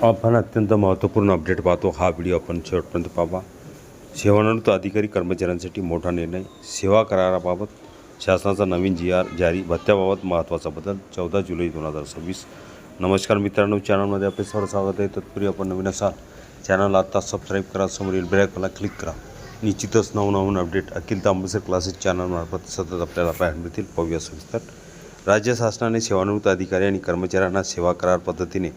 आपण अत्यंत महत्त्वपूर्ण अपडेट पाहतो. हा व्हिडिओ आपण शेवटपर्यंत पाहा. सेवानिवृत्त अधिकारी कर्मचाऱ्यांसाठी मोठा निर्णय. सेवा कराराबाबत शासनाचा नवीन GR जारी. भत्त्याबाबत महत्त्वाचा बदल. 14 जुलै 2026. नमस्कार मित्रांनो, चॅनलमध्ये आपले सर्व स्वागत आहे. तत्पूर्वी आपण नवीन असाल चॅनलला आत्ता सबस्क्राईब करा, समोरील बेल आयकॉनला क्लिक करा. निश्चितच नवनवीन अपडेट अखिल तांबूसर क्लासेस चॅनलमार्फत सतत आपल्याला पाहायला मिळतील. पाहूया सविस्तर. राज्य शासनाने सेवानिवृत्त अधिकारी आणि कर्मचाऱ्यांना सेवा करार पद्धतीने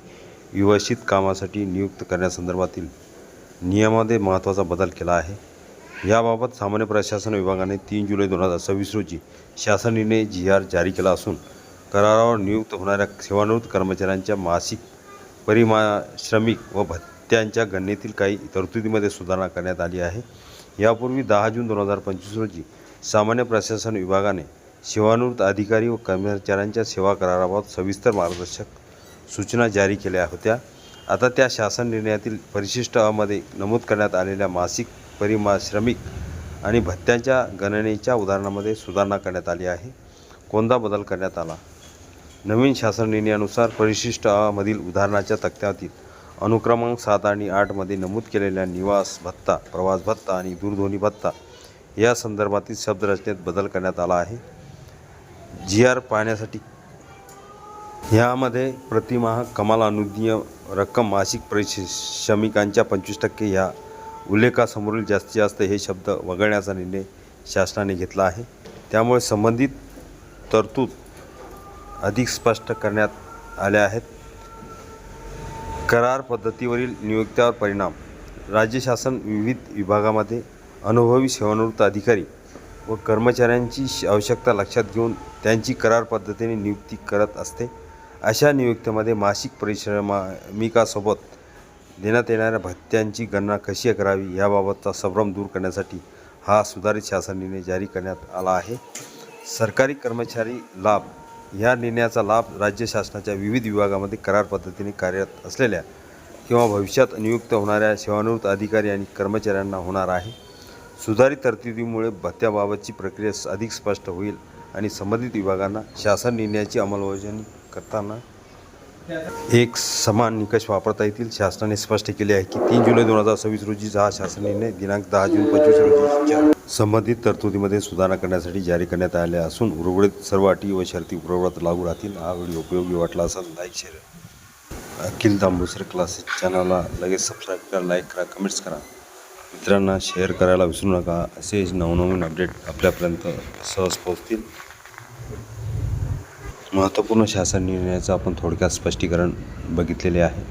विवासित कामासाठी नियुक्त करण्यासंदर्भातील नियमामध्ये महत्त्वाचा बदल केला आहे. याबाबत सामान्य प्रशासन विभागाने 3 जुलै 2026 रोजी शासन निर्णय GR जारी केला असून करारावर नियुक्त होणाऱ्या सेवानिवृत्त कर्मचाऱ्यांच्या मासिक परिश्रमिक व भत्त्यांच्या गणनेतील काही तरतुदीमध्ये सुधारणा करण्यात आली आहे. यापूर्वी 10 जून 2025 रोजी सामान्य प्रशासन विभागाने सेवानिवृत्त अधिकारी व कर्मचाऱ्यांच्या सेवा कराराबाबत सविस्तर मार्गदर्शक सूचना जारी केल्या होत्या. आता त्या शासन निर्णयातील परिशिष्ट अ मध्ये नमूद करण्यात आलेल्या मासिक परिश्रमिक आणि भत्त्यांच्या गणनेच्या उदाहरणामध्ये सुधारणा करण्यात आली आहे. कोणता बदल करण्यात आला? नवीन शासन निर्णयानुसार परिशिष्ट अ मधील उदाहरणाच्या तक्त्यातील अनुक्रमांक 7 आणि 8 मध्ये नमूद केलेल्या निवास भत्ता, प्रवास भत्ता आणि दूरध्वनी भत्ता या संदर्भातील शब्दरचनेत बदल करण्यात आला आहे. GR पाहण्यासाठी यामध्ये प्रतिमाह कमाल अनुज्ञेय रक्कम मासिक परिश्रमिकांच्या 25% ह्या उल्लेखासमोरील जास्तीत जास्त हे शब्द वगळण्याचा निर्णय शासनाने घेतला आहे. त्यामुळे संबंधित तरतूद अधिक स्पष्ट करण्यात आल्या आहेत. करार पद्धतीवरील नियुक्त्यावर परिणाम. राज्य शासन विविध विभागामध्ये अनुभवी सेवानिवृत्त अधिकारी व कर्मचाऱ्यांची आवश्यकता लक्षात घेऊन त्यांची करार पद्धतीने नियुक्ती करत असते. अशा नियुक्तीमध्ये मासिक परिश्रमिकासोबत देण्यात येणाऱ्या भत्त्यांची गणना कशी करावी याबाबतचा संभ्रम दूर करण्यासाठी हा सुधारित शासन निर्णय जारी करण्यात आला आहे. सरकारी कर्मचारी लाभ. ह्या निर्णयाचा लाभ राज्य शासनाच्या विविध विभागामध्ये करार पद्धतीने कार्यरत असलेल्या किंवा भविष्यात नियुक्त होणाऱ्या सेवानिवृत्त अधिकारी आणि कर्मचाऱ्यांना होणार आहे. सुधारित तरतुदीमुळे भत्त्याबाबतची प्रक्रिया अधिक स्पष्ट होईल आणि संबंधित विभागांना शासन निर्णयाची अंमलबजावणी करताना एक समान निकष वापरता येतील. शासनाने स्पष्ट केले आहे की 3 जुलै 2026 रोजीचा हा शासन निर्णय दिनांक 10 जून 2025 रोजीच्या संबंधित तरतुदीमध्ये सुधारणा करण्यासाठी जारी करण्यात आले असून उर्वरित सर्व अटी व शर्ती पूर्ववत लागू राहतील. हा व्हिडिओ उपयोगी वाटला असेल लाईक शेअर. अखिल तांबूसर क्लासेस चॅनलला लगेच सबस्क्राईब करा, लाईक करा, कमेंट्स करा. मित्रांना शेअर करायला विसरू नका. असे नवनवीन अपडेट आपल्यापर्यंत सहज पोहोचतील. महत्त्वपूर्ण शासन निर्णयाचं आपण थोडक्यात स्पष्टीकरण बघितलेले आहे.